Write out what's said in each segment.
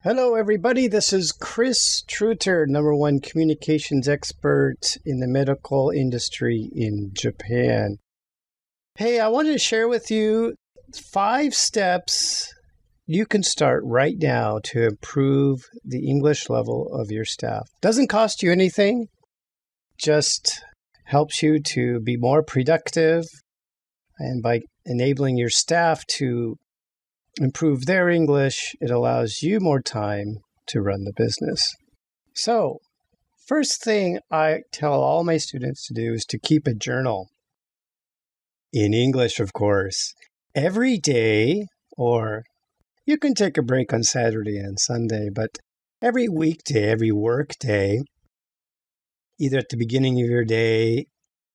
Hello, everybody. This is Chris Truter, #1 communications expert in the medical industry in Japan. Hey, I wanted to share with you 5 steps you can start right now to improve the English level of your staff. Doesn't cost you anything, just helps you to be more productive, and by enabling your staff to improve their English, it allows you more time to run the business. So, first thing I tell all my students to do is to keep a journal. In English, of course. Every day, or you can take a break on Saturday and Sunday, but every weekday, every work day, either at the beginning of your day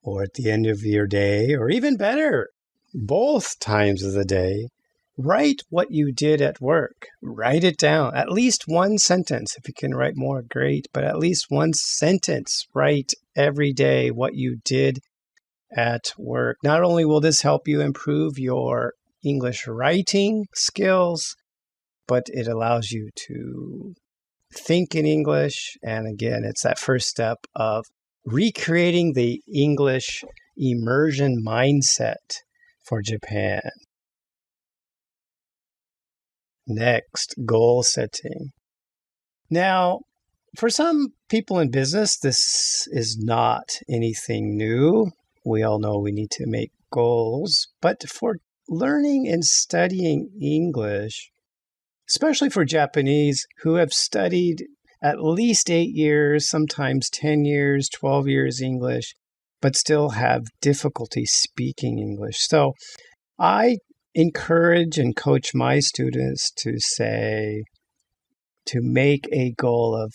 or at the end of your day, or even better, both times of the day, write what you did at work. Write it down. At least one sentence. If you can write more, great. But at least one sentence. Write every day what you did at work. Not only will this help you improve your English writing skills, but it allows you to think in English. And again, it's that first step of recreating the English immersion mindset for Japan. Next, goal setting. Now, for some people in business, this is not anything new. We all know we need to make goals. But for learning and studying English, especially for Japanese who have studied at least 8 years, sometimes 10 years, 12 years English, but still have difficulty speaking English. So I encourage and coach my students to make a goal of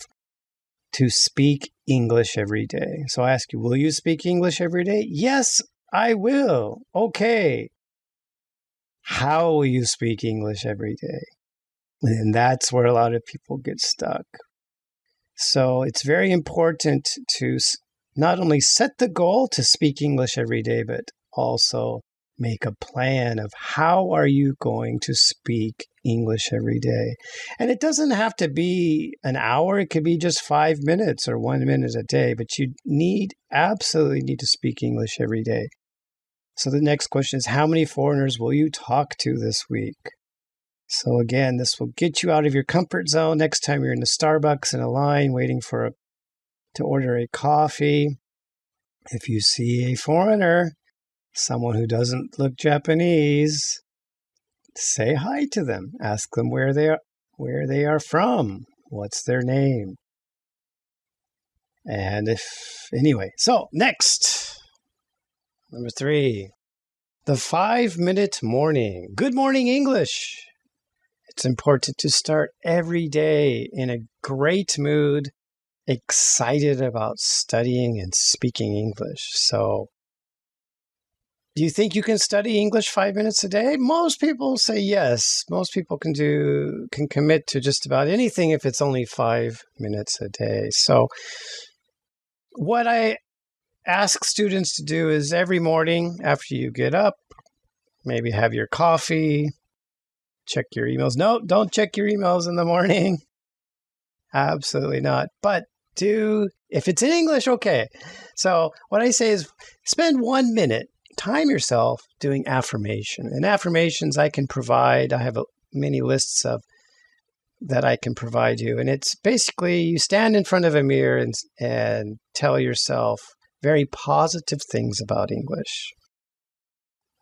to speak English every day. So I ask you, will you speak English every day? Yes, I will. Okay. How will you speak English every day? And that's where a lot of people get stuck. So it's very important to not only set the goal to speak English every day, but also make a plan of how are you going to speak English every day. And it doesn't have to be an hour. It could be just 5 minutes or 1 minute a day, but you absolutely need to speak English every day. So the next question is, how many foreigners will you talk to this week? So again, this will get you out of your comfort zone. Next time you're in the Starbucks in a line waiting to order a coffee, if you see a foreigner, someone who doesn't look Japanese, say hi to them. Ask them where they are from. What's their name? And so next, number 3, the 5-minute morning. Good morning English. It's important to start every day in a great mood, excited about studying and speaking English. So, do you think you can study English 5 minutes a day? Most people say yes. Most people can commit to just about anything if it's only 5 minutes a day. So what I ask students to do is every morning after you get up, maybe have your coffee, check your emails. No, don't check your emails in the morning. Absolutely not. But if it's in English, okay. So what I say is spend 1 minute. Time yourself doing affirmation. And affirmations I can provide. I have many lists of that I can provide you. And it's basically you stand in front of a mirror and tell yourself very positive things about English.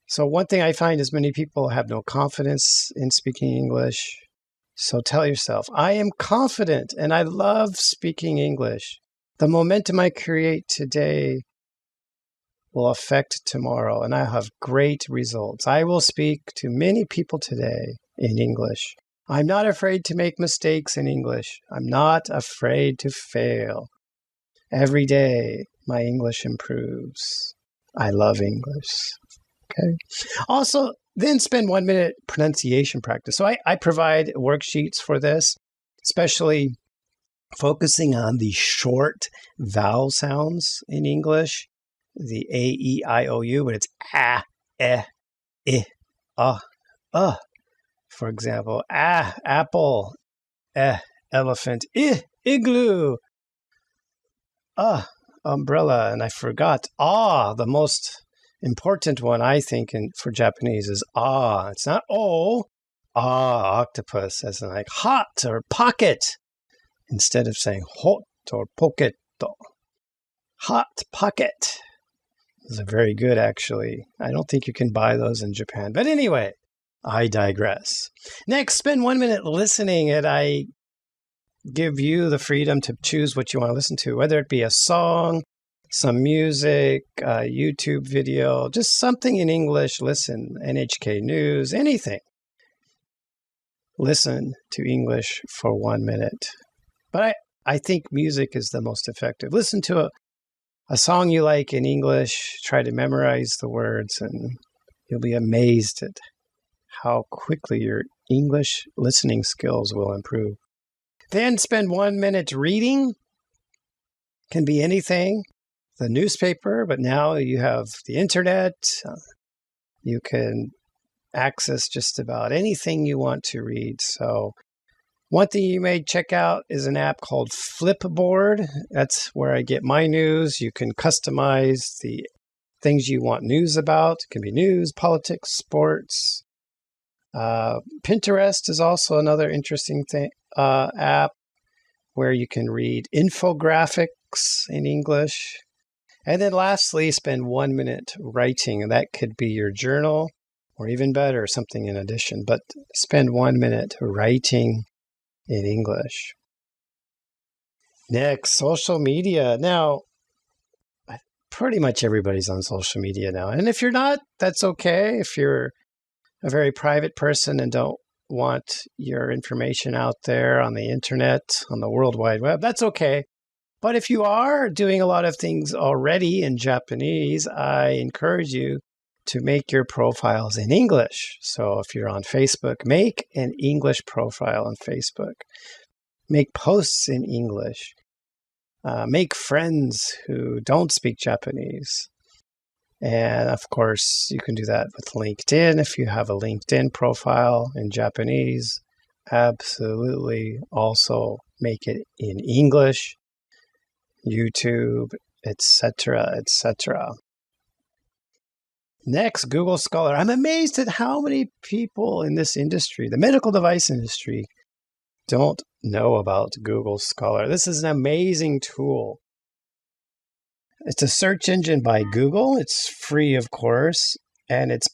So one thing I find is many people have no confidence in speaking English. So tell yourself, I am confident and I love speaking English. The momentum I create today will affect tomorrow, and I have great results. I will speak to many people today in English. I'm not afraid to make mistakes in English. I'm not afraid to fail. Every day, my English improves. I love English. Okay. Also, then spend 1 minute pronunciation practice. So I provide worksheets for this, especially focusing on the short vowel sounds in English. The A, E, I, O, U, but it's I, for example, apple, elephant. Igloo. Umbrella. And I forgot. The most important one, I think, for Japanese is It's not o. Octopus, as in like hot or pocket, instead of saying hot or pocket. Hot pocket. Those are very good, actually. I don't think you can buy those in Japan. But anyway, I digress. Next, spend 1 minute listening, and I give you the freedom to choose what you want to listen to, whether it be a song, some music, a YouTube video, just something in English. Listen, NHK News, anything. Listen to English for 1 minute. But I think music is the most effective. Listen to a song you like in English, try to memorize the words, and you'll be amazed at how quickly your English listening skills will improve. Then spend 1 minute reading. Can be anything. The newspaper, but now you have the internet. You can access just about anything you want to read. So one thing you may check out is an app called Flipboard. That's where I get my news. You can customize the things you want news about. It can be news, politics, sports. Pinterest is also another interesting app where you can read infographics in English. And then lastly, spend 1 minute writing. And that could be your journal, or even better, something in addition. But spend 1 minute writing in English. Next, social media. Now, pretty much everybody's on social media now. And if you're not, that's okay. If you're a very private person and don't want your information out there on the internet, on the World Wide Web, that's okay. But if you are doing a lot of things already in Japanese, I encourage you to make your profiles in English. So if you're on Facebook, make an English profile on Facebook. Make posts in English. Make friends who don't speak Japanese. And of course, you can do that with LinkedIn. If you have a LinkedIn profile in Japanese, absolutely also make it in English. YouTube, etc., etc. Next, Google Scholar. I'm amazed at how many people in this industry, the medical device industry, don't know about Google Scholar. This is an amazing tool. It's a search engine by Google. It's free, of course, and it's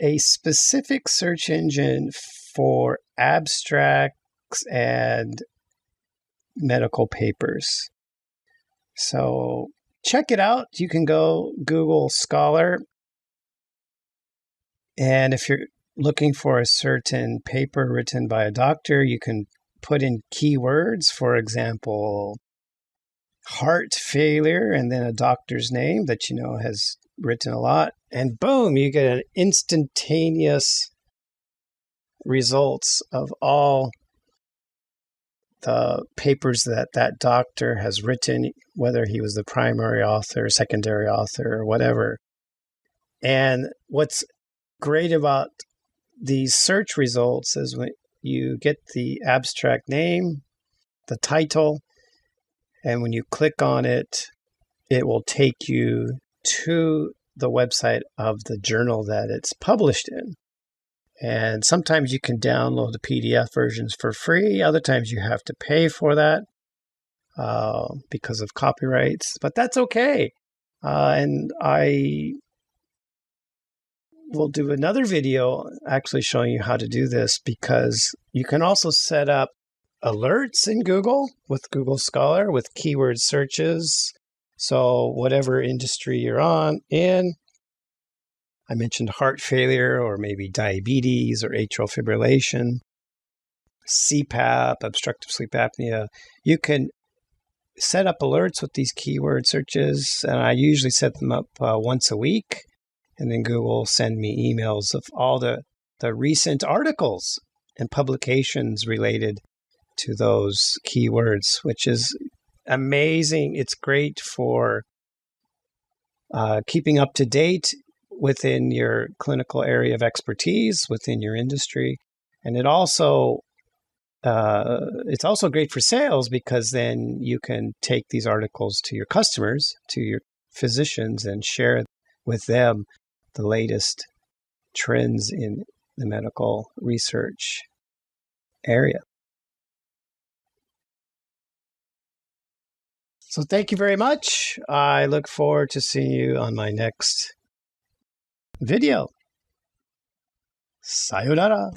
a specific search engine for abstracts and medical papers. So check it out. You can go Google Scholar. And if you're looking for a certain paper written by a doctor, you can put in keywords, for example, heart failure, and then a doctor's name that you know has written a lot. And boom, you get an instantaneous results of all the papers that doctor has written, whether he was the primary author, secondary author, or whatever. And what's great about these search results is when you get the abstract name, the title, and when you click on it, it will take you to the website of the journal that it's published in. And sometimes you can download the PDF versions for free. Other times you have to pay for that because of copyrights. But that's okay. And I will do another video actually showing you how to do this, because you can also set up alerts in Google with Google Scholar with keyword searches. So whatever industry you're in, I mentioned heart failure or maybe diabetes or atrial fibrillation, CPAP, obstructive sleep apnea. You can set up alerts with these keyword searches, and I usually set them up once a week. And then Google will send me emails of all the recent articles and publications related to those keywords, which is amazing. It's great for keeping up to date within your clinical area of expertise, within your industry. And it also it's also great for sales because then you can take these articles to your customers, to your physicians, and share with them the latest trends in the medical research area. So thank you very much. I look forward to seeing you on my next video. Sayonara.